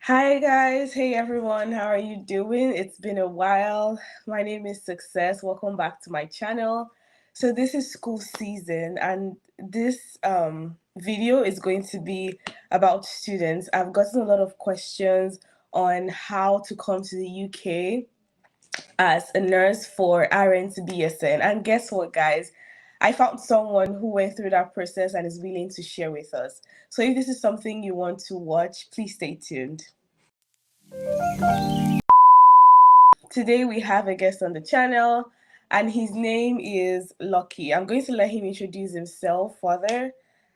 Hi guys, hey everyone, how are you doing? It's been a while. My name is Success. Welcome back to my channel. So this is school season and this video is going to be about students. I've gotten a lot of questions on how to come to the UK as a nurse for RN to BSN. And guess what, guys? I found someone who went through that process and is willing to share with us. So if this is something you want to watch, please stay tuned. Today we have a guest on the channel, and his name is Lucky. I'm going to let him introduce himself further.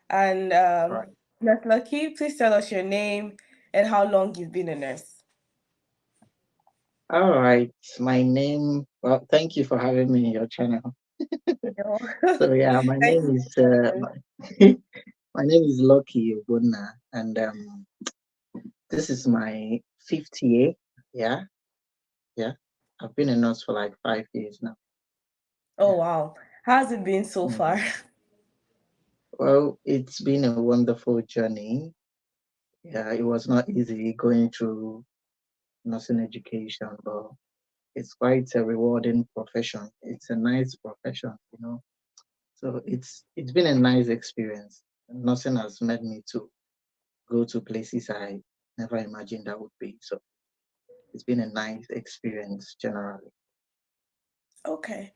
And Right. Nurse Lucky, please tell us your name and how long you've been a nurse. All right. My name, well, thank you for having me in your channel. No. So yeah, my Thank name you is for joining. my name is Lucky Obunna, and this is my fifth year. Yeah, yeah. I've been a nurse for like 5 years now. Oh Yeah. wow. How's it been so far? Mhm. Well, it's been a wonderful journey. Yeah, it was not easy going through nursing education, but it's quite a rewarding profession. It's a nice profession. So it's been a nice experience. Nothing has made me to go to places I never imagined I would be. So it's been a nice experience generally. Okay.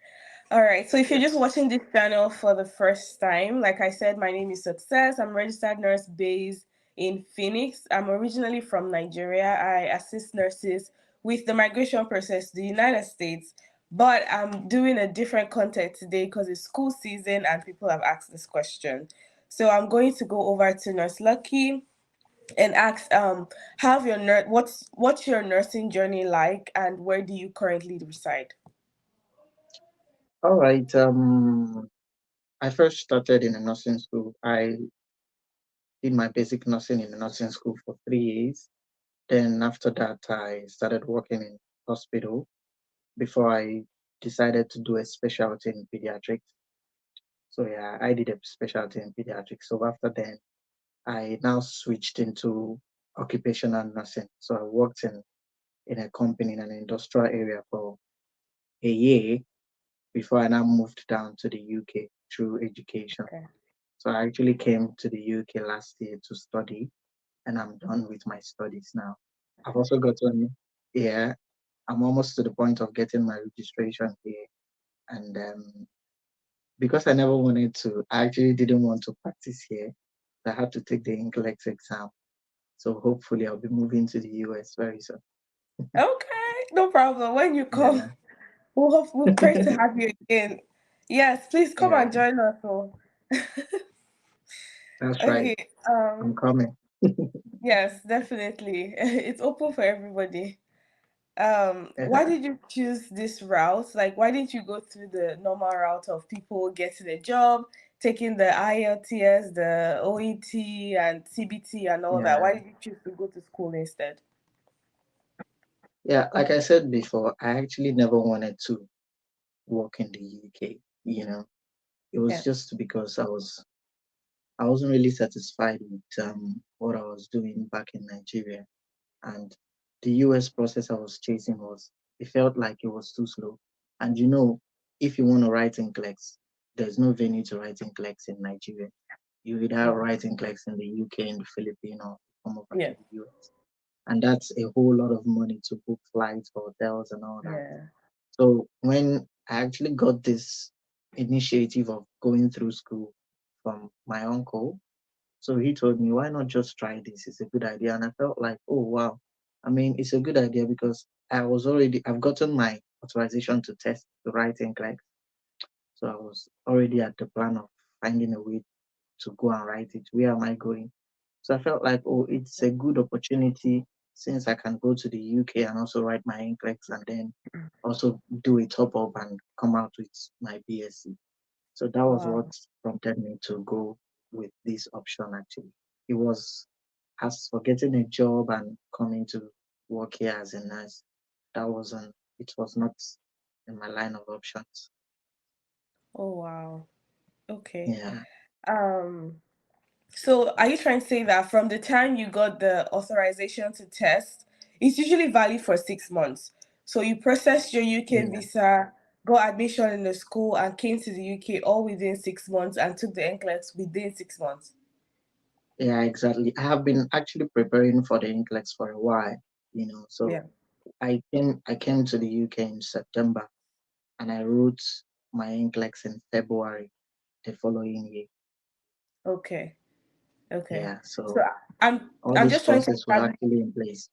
All right. So if you're just Yes. watching this channel for the first time, like I said, my name is Success. I'm a registered nurse based in Phoenix. I'm originally from Nigeria. I assist nurses with the migration process to the United States. But I'm doing a different content today because it's school season and people have asked this question. So I'm going to go over to Nurse Lucky and ask have your what's your nursing journey like and where do you currently reside? All right. I first started in a nursing school. I did my basic nursing in a nursing school for 3 years. Then after that, I started working in hospital before I decided to do a specialty in pediatrics. So yeah, I did a specialty in pediatrics. So after then, I now switched into occupational nursing. So I worked in a company in an industrial area for a year before I now moved down to the UK through education. Okay. So I actually came to the UK last year to study, and I'm done with my studies now. I've also gotten, yeah, I'm almost to the point of getting my registration here. And because I never wanted to, I actually didn't want to practice here. I had to take the NCLEX exam. So hopefully I'll be moving to the US very soon. Okay, no problem. When you come, Yeah. we'll pray to have you again. Yes, please come Yeah, and join us. Oh. that's right. Okay. I'm coming. Yes, definitely. It's open for everybody. Why Yeah. did you choose this route? Like, why didn't you go through the normal route of people getting a job, taking the IELTS, the OET, and CBT, and all that? Why Yeah. did you choose to go to school instead? Yeah, like I said before, I actually never wanted to work in the UK, you know. It was Yeah. just because I wasn't really satisfied with what I was doing back in Nigeria. And the US process I was chasing was it felt like it was too slow. And if you want to write in NCLEX, there's no venue to write in NCLEX in Nigeria. You either Yeah. write in NCLEX in the UK, in the Philippines, or come over to Yeah. the US. And that's a whole lot of money to book flights, hotels, and all that. Yeah. So when I actually got this initiative of going through school from my uncle, so he told me, why not just try this? It's a good idea. And I felt like, oh wow. I mean, it's a good idea because I've gotten my authorization to test the writing class. So I was already at the plan of finding a way to go and write it. Where am I going? So I felt like, oh, it's a good opportunity since I can go to the UK and also write my NCLEX and then also do a top up and come out with my BSc. So that was what Wow. prompted me to go with this option actually. It was as for getting a job and coming to work here as a nurse, it was not in my line of options. Oh wow. Okay. Yeah. Um So are you trying to say that from the time you got the authorization to test, it's usually valid for 6 months? So you processed your UK Yeah, visa, got admission in the school, and came to the UK all within 6 months and took the NCLEX within 6 months. yeah, exactly. I have been actually preparing for the NCLEX for a while, Yeah. so I came to the UK in September and I wrote my NCLEX in February the following year. Okay. Okay. Yeah, So so I'm all I'm this just trying to process was establish. actually in place.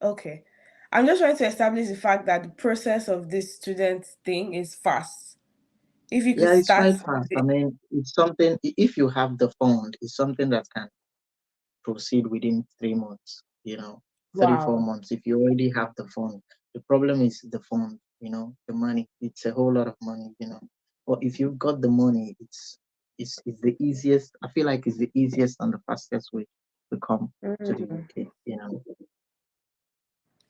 Okay. I'm just trying to establish the fact that the process of this student thing is fast. If you could Yeah, it's start quite with fast. I it. mean, it's something, if you have the fund, it's something that can proceed within 3 months, 3, 4 months, if you already have the fund. The problem is the fund, the money. It's a whole lot of money. But if you've got the money, it's the easiest. I feel like it's the easiest and the fastest way to come to the Mm. UK.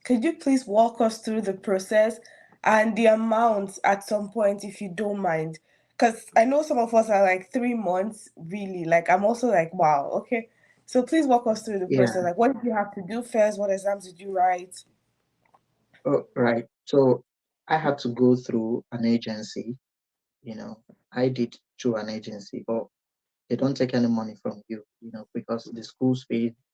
Could you please walk us through the process and the amount at some point, if you don't mind? Because I know some of us are like 3 months, really. Like, I'm also like, wow, okay. So please walk us through the process. Yeah. Like, what did you have to do first? What exams did you write? Oh, right. So I had to go through an agency, I did through an agency, but they don't take any money from you, because the schools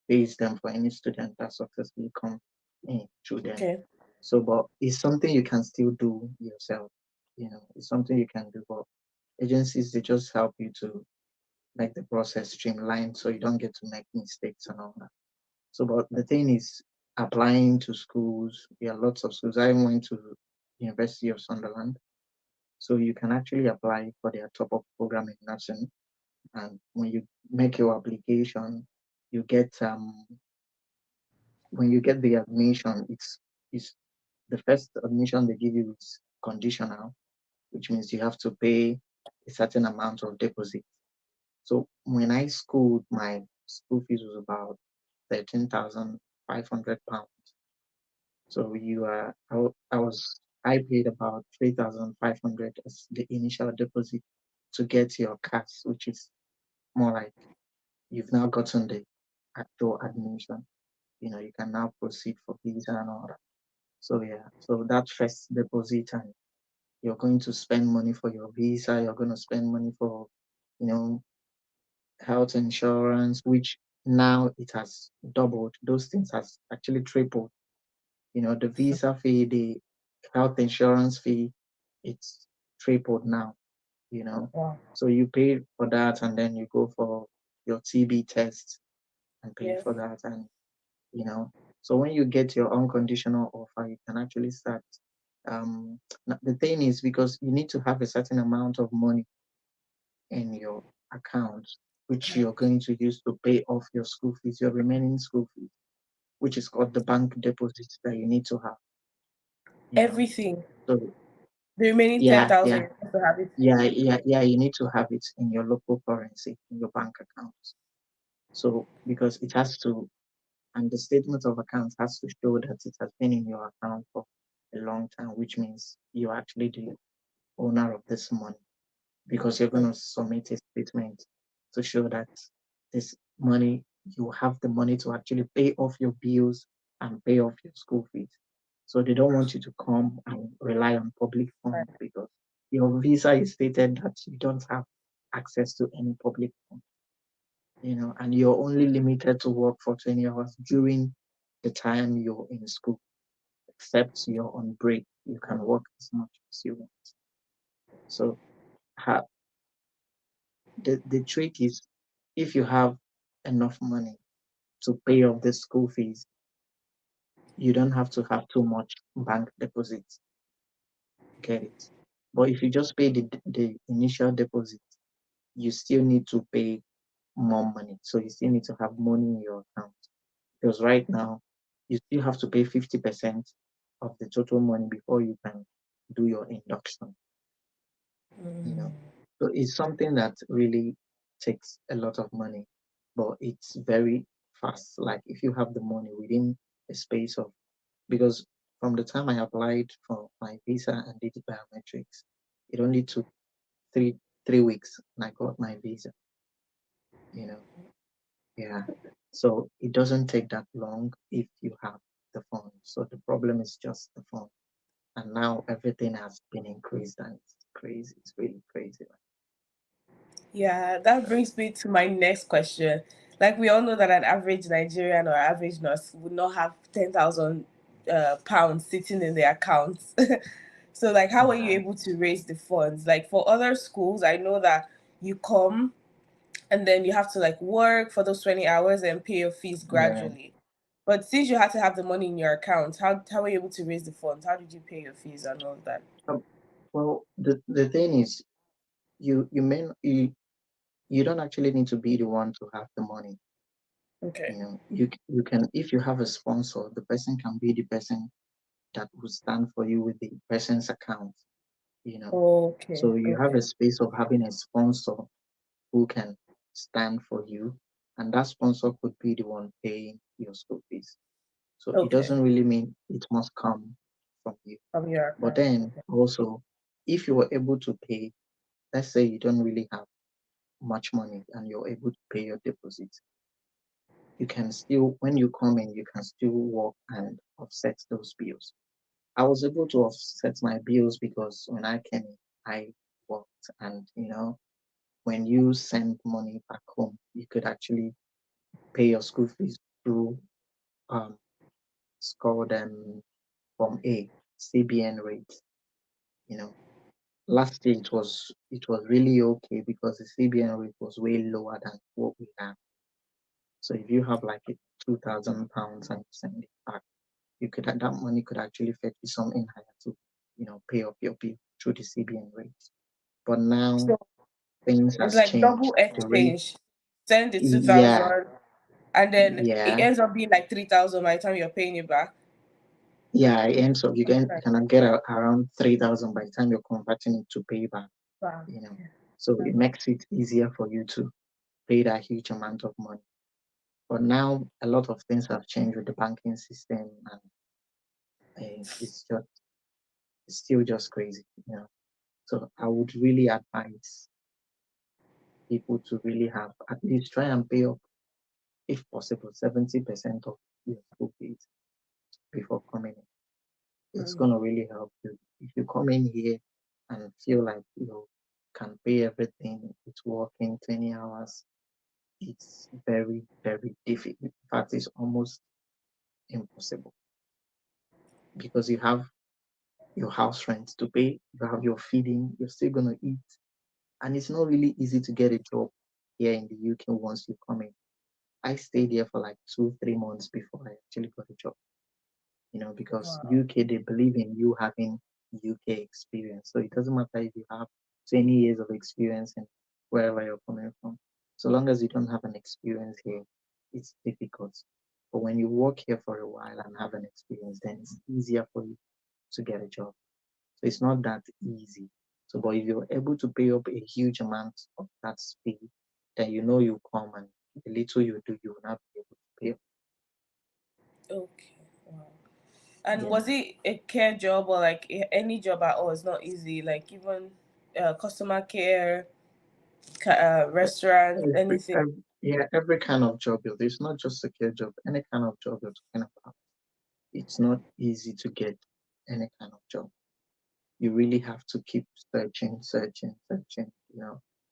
pays them for any student that successfully come in through them. Okay. So, but it's something you can still do yourself. It's something you can do. But agencies, they just help you to make the process streamlined so you don't get to make mistakes and all that. So, but the thing is, applying to schools, there are lots of schools. I went to University of Sunderland, so you can actually apply for their top-up program in nursing. And when you make your application, you get when you get the admission, it's the first admission they give you is conditional, which means you have to pay a certain amount of deposit. So when I schooled, my school fees was about 13,500 pounds. So I paid about 3,500 as the initial deposit to get your CAS, which is more like you've now gotten the actual admission. You can now proceed for visa and all that. So yeah, so that first deposit, and you're going to spend money for your visa, you're going to spend money for, you know, health insurance, which now it has doubled. Those things has actually tripled. The visa fee, the health insurance fee, it's tripled now, you know. Wow. So you pay for that and then you go for your TB test and pay Yes. for that. And you know. So when you get your unconditional offer, you can actually start. The thing is, because you need to have a certain amount of money in your account, which you're going to use to pay off your school fees, your remaining school fees, which is called the bank deposit that you need to have, you know. Everything. So The remaining yeah, 10,000, yeah, you have to have it. yeah, you need to have it in your local currency, in your bank account. So because it has to, and the statement of account has to show that it has been in your account for a long time, which means you're actually the owner of this money because you're going to submit a statement to show that this money, you have the money to actually pay off your bills and pay off your school fees. So they don't want you to come and rely on public funds because your visa is stated that you don't have access to any public funds, and you're only limited to work for 20 hours during the time you're in school, except you're on break. You can work as much as you want. So ha- the trick is if you have enough money to pay off the school fees, you don't have to have too much bank deposits. Get it? But if you just pay the initial deposit, you still need to pay more money. So you still need to have money in your account. Because right now, you still have to pay 50% of the total money before you can do your induction, you know. So it's something that really takes a lot of money, but it's very fast. Like if you have the money within a space of, because from the time I applied for my visa and did the biometrics, it only took three 3 weeks and I got my visa. you know. Yeah. So it doesn't take that long if you have the phone. So the problem is just the phone. And now everything has been increased and it's crazy. It's really crazy. Yeah, that brings me to my next question. Like we all know that an average Nigerian or average nurse would not have 10,000 pounds sitting in their accounts. So like how are you Yeah. able to raise the funds? Like for other schools, I know that you come and then you have to like work for those 20 hours and pay your fees Yeah. gradually. But since you had to have the money in your account, how were you able to raise the funds? How did you pay your fees and all of that? Um, well, the thing is, you may you don't actually need to be the one to have the money. Okay. You can, if you have a sponsor, the person can be the person that will stand for you with the person's account. You know, Okay. so you have Okay. a space of having a sponsor who can stand for you, and that sponsor could be the one paying your school fees. So it Okay. doesn't really mean it must come from you. From your But account. then Okay. also, if you were able to pay, let's say you don't really have much money and you're able to pay your deposit, you can still, when you come in, you can still work and offset those bills. I was able to offset my bills because when I came in, I worked, and when you send money back home, you could actually pay your school fees through um it's called from a CBN rate. You know, last year it was really okay because the CBN rate was way lower than what we have. So if you have like a £2,000 and you send it back, you could that money could actually fetch you something higher to pay off your bill through the CBN rate. But now So things it's has like double changed. The rate, exchange. Send the yeah, 2,000 and then it yeah, ends up being like 3,000 by the time you're paying it back. yeah. It ends up you Right. can get around 3,000 by the time you're converting it to payback. Wow. You know, Yeah. so it That's makes it easier for you to pay that huge amount of money. But now a lot of things have changed with the banking system, and it's still just crazy. So I would really advise people to really have at least try and pay up, if possible, 70% of your school fees before coming in. It's mm, gonna really help you. If you come in here and feel like you can pay everything, it's working 20 hours, it's very, very difficult. In fact, it's almost impossible because you have your house rent to pay, you have your feeding, you're still gonna eat. And it's not really easy to get a job here in the UK once you come in. I stayed here for like 2, 3 months before I actually got a job, because wow. UK, they believe in you having UK experience. So it doesn't matter if you have 20 years of experience in wherever you're coming from. So long as you don't have an experience here, it's difficult. But when you work here for a while and have an experience, then it's easier for you to get a job. So it's not that easy. So, but if you're able to pay up a huge amount of that fee, then you come, and the little you do, you will not be able to pay up. Okay. Wow. And Yeah. was it a care job or like any job at all? It's not easy. Like even customer care, restaurant, anything. Every kind of job. It's not just a care job. Any kind of job you're talking about, it's not easy to get any kind of job. You really have to keep searching, searching, searching,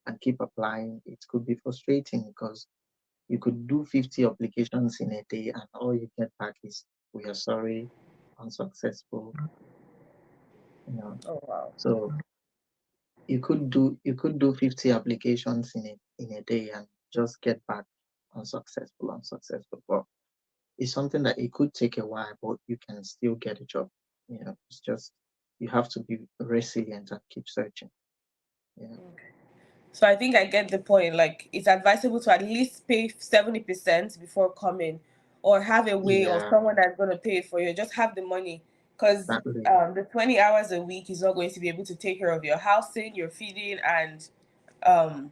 and keep applying. It could be frustrating because you could do 50 applications in a day, and all you get back is, "We are sorry, unsuccessful." You know, Oh wow. so you could do 50 applications in a day and just get back unsuccessful, unsuccessful. But it's something that it could take a while, but you can still get a job. It's just you have to be resilient and keep searching. Yeah, So I think I get the point. Like it's advisable to at least pay 70% before coming, or have a way of yeah, someone that's gonna pay it for you. Just have the money, because exactly. the 20 hours a week is not going to be able to take care of your housing, your feeding, and um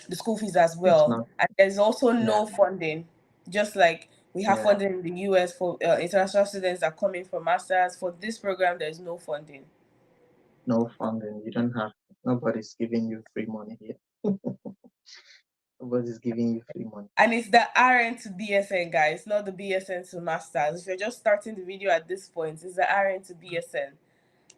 the school fees as It's well. not. And there's also Yeah, no funding, just like we have yeah, funding in the US for international students that come in for masters. For this program, there's no funding. no funding. You don't have. Nobody's giving you free money here. Nobody's giving you free money. And it's the RN to BSN, guys, not the BSN to masters. If you're just starting the video at this point, it's the RN to BSN.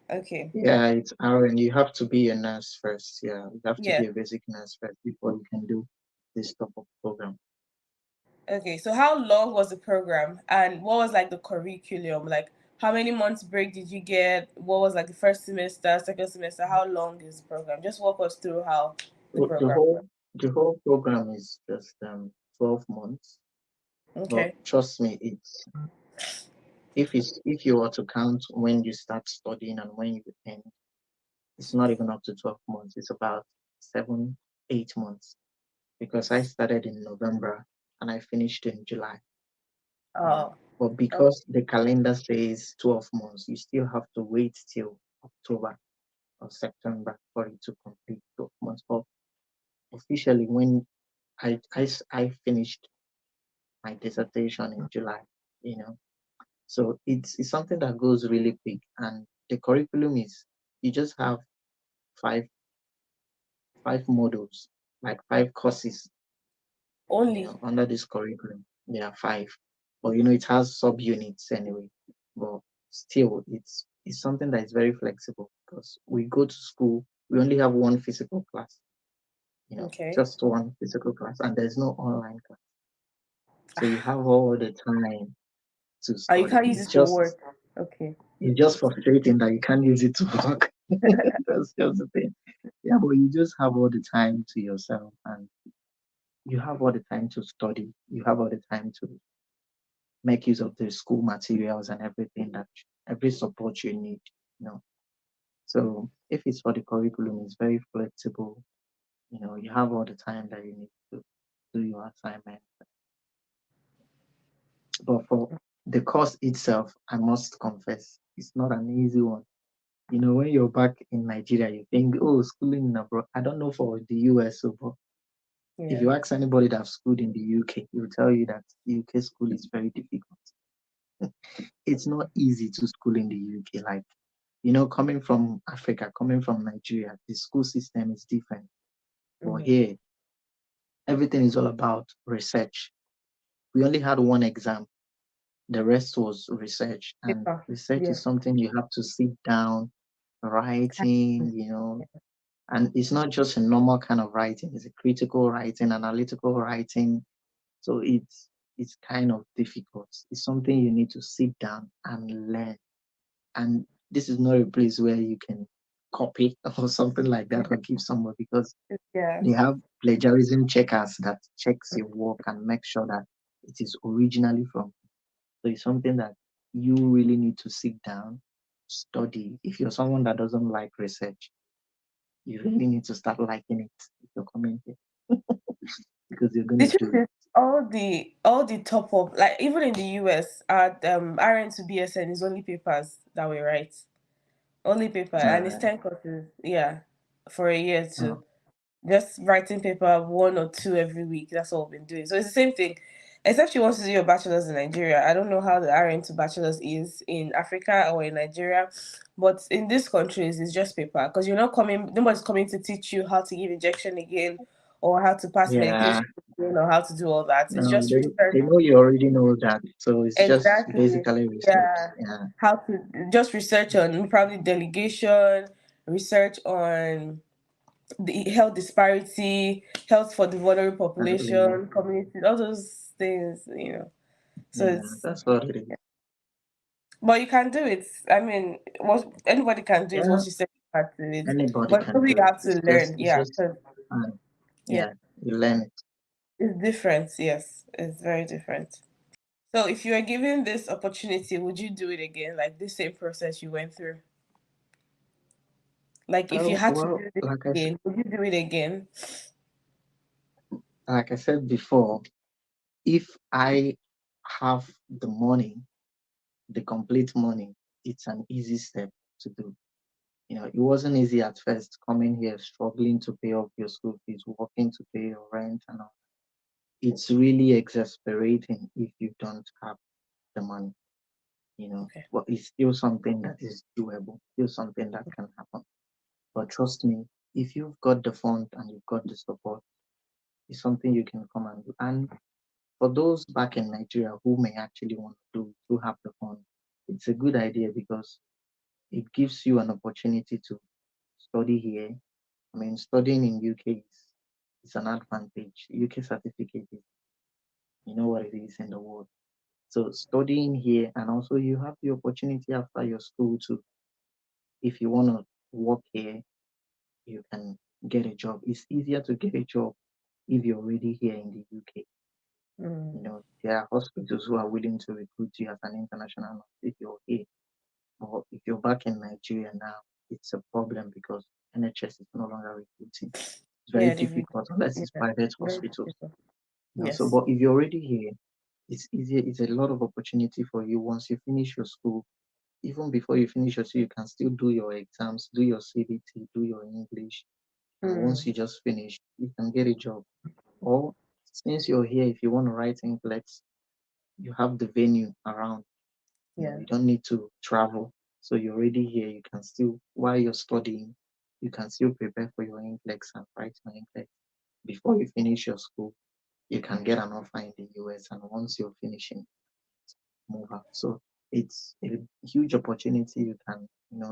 Okay. Yeah, it's RN. You have to be a nurse first. Yeah, you have to Yeah. be a basic nurse first before you can do this type of program. Okay. So how long was the program, and what was like the curriculum? Like, how many months break did you get? What was like the first semester, second semester? How long is the program? Just walk us through how the So the program. whole program is just 12 months. But Okay. trust me, if you were to count when you start studying and when you end, it's not even up to 12 months. It's about 7, 8 months because I started in November and I finished in July. Yeah. Oh. But Oh. because the calendar says 12 months, you still have to wait till October or September for it to complete 12 months. But officially, when I finished my dissertation in July, you know, so it's something that goes really quick. And the curriculum is you just have five five modules, like 5 courses, Only. under this curriculum. There are five, but it has subunits anyway. But still, it's something that is very flexible because we go to school, we only have one physical class, Okay. just one physical class, and there's no online class. So you have all the time to Oh, you study. can't use it to work. Okay. It's just frustrating that you can't use it to work. That's just the thing. Yeah, but you just have all the time to yourself, and you have all the time to study. You have all the time to make use of the school materials and everything, that every support you need. You know. So if it's for the curriculum, it's very flexible. You have all the time that you need to do your assignment. But for the course itself, I must confess, it's not an easy one. When you're back in Nigeria, you think, oh, schooling in abroad. I don't know for the US, but if Yeah. you ask anybody that's schooled in the UK, he will tell you that UK school is very difficult. It's not easy to school in the UK. Like, coming from Africa, coming from Nigeria, the school system is different. But Mm-hmm. here, everything is all about research. We only had one exam, the rest was research. And Paper. research Yeah. is something you have to sit down, writing, and it's not just a normal kind of writing, it's a critical writing, analytical writing. So it's kind of difficult. It's something you need to sit down and learn. And this is not a place where you can copy or something like that or give someone, because Yeah. they have plagiarism checkers that checks your work and make sure that it is originally from. So it's something that you really need to sit down, study. If you're someone that doesn't like research, you really need to start liking it if you're coming here, because you're The gonna truth do it. is, all the top up, like even in the US, at RN to BSN is only papers that we write, only paper, and it's Uh, 10 courses. Yeah, for a year oh, too. Just writing paper one or two every week. That's all we've been doing. So it's the same thing. Except you want to do your bachelor's in Nigeria. I don't know how the RN to bachelor's is in Africa or in Nigeria, but in these countries it's just paper because you're not coming. Nobody's coming to teach you how to give injection again, or how to pass yeah, medication again, or how to do all that. It's no, just they research. know you already know that, so it's just Exactly. basically research. Yeah. Yeah, How to just research on probably delegation, research on the health disparity, health for the vulnerable exactly. population, community, all those things. So Yeah, it's, that's what it is. but you can do it. I mean, what anybody can do it Yeah, once you say you can do it. anybody But can probably do you it. have to It's just, learn. it's Yeah, just, 'cause- yeah, yeah, you learn it. it's different. Yes, it's very different. So if you were given this opportunity, would you do it again? Like this same process you went through? Like if you had to Well, do this again, would you do it again? like I said before, if I have the money, the complete money, it's an easy step to do. It wasn't easy at first coming here, struggling to pay off your school fees, working to pay your rent and all. It's really exasperating if you don't have the money. Okay. But it's still something that is doable, still something that can happen. But trust me, if you've got the fund and you've got the support, It's something you can come and do. And for those back in Nigeria who may actually want to have the fun, it's a good idea because it gives you an opportunity to study here. I mean, studying in UK is an advantage. UK certificate is, you know what it is in the world. So studying here, and also you have the opportunity after your school to, if you want to work here, you can get a job. It's easier to get a job if you're already here in the UK. Mm. You know, there are hospitals who are willing to recruit you as an international nurse if you're here. But if you're back in Nigeria now, it's a problem because NHS is no longer recruiting. It's very Yeah, they've difficult unless it's yeah, private very hospitals. difficult. You know, so Yes. but if you're already here, it's easier. It's a lot of opportunity for you once you finish your school. Even before you finish your school, you can still do your exams, do your CBT, do your English, and once Mm. you just finish, you can get a job. Or since you're here, if you want to write English, you have the venue around. You know, Yeah. you don't need to travel. So you're already here. You can still, while you're studying, you can still prepare for your NCLEX and write your NCLEX. Before you finish your school, you can get an offer in the US, and once you're finishing, move out. So it's a huge opportunity. You can,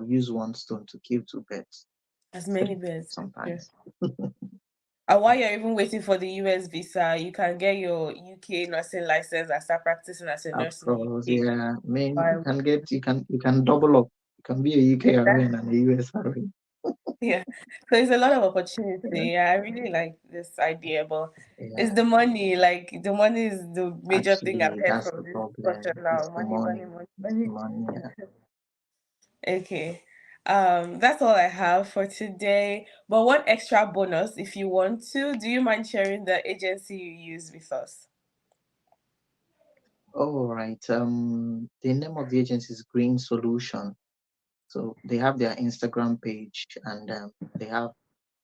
use one stone to kill two birds, As many three beds. Yeah. sometimes. And while Yeah. you're even waiting for the US visa, you can get your UK nursing license and start practicing as a Of nurse in the course, UK. yeah. I mean, While you can double up. You can be a UK RN and a US RN. yeah. So it's a lot of opportunity. Yeah, Yeah, I really like this idea, but it's yeah. the money. Like the money is the major thing I've Actually, heard that's from the this problem. discussion It's now. the Money, money, money. money, It's the money. money. Yeah. Okay. That's all I have for today. But one extra bonus, if you want to, do you mind sharing the agency you use with us? All right. The name of the agency is Green Solution. So they have their Instagram page, and they have.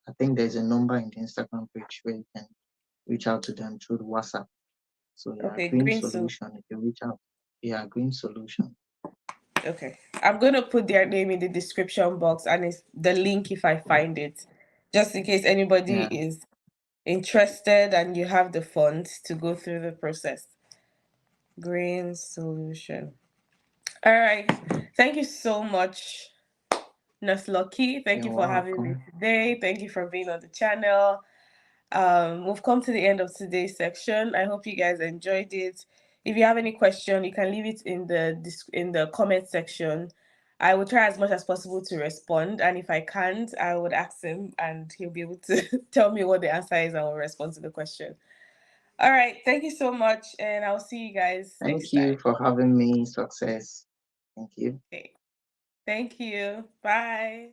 I think there's a number in the Instagram page where you can reach out to them through the WhatsApp. So yeah, Okay, Green green soup. Solution. If you reach out, yeah, Green Solution. Okay. I'm gonna put their name in the description box and it's the link if I find it. Just in case anybody Yeah. is interested and you have the funds to go through the process. Green solution. All right. Thank you so much, Nurse Lucky. Thank You're you for having me welcome. today. Thank you for being on the channel. We've come to the end of today's section. I hope you guys enjoyed it. If you have any question, you can leave it in the comment section. I will try as much as possible to respond, and if I can't, I would ask him, and he'll be able to tell me what the answer is, and will respond to the question. All right, thank you so much, and I'll see you guys next Thank you time. for having me. Success. Thank you. Okay, thank you. Bye.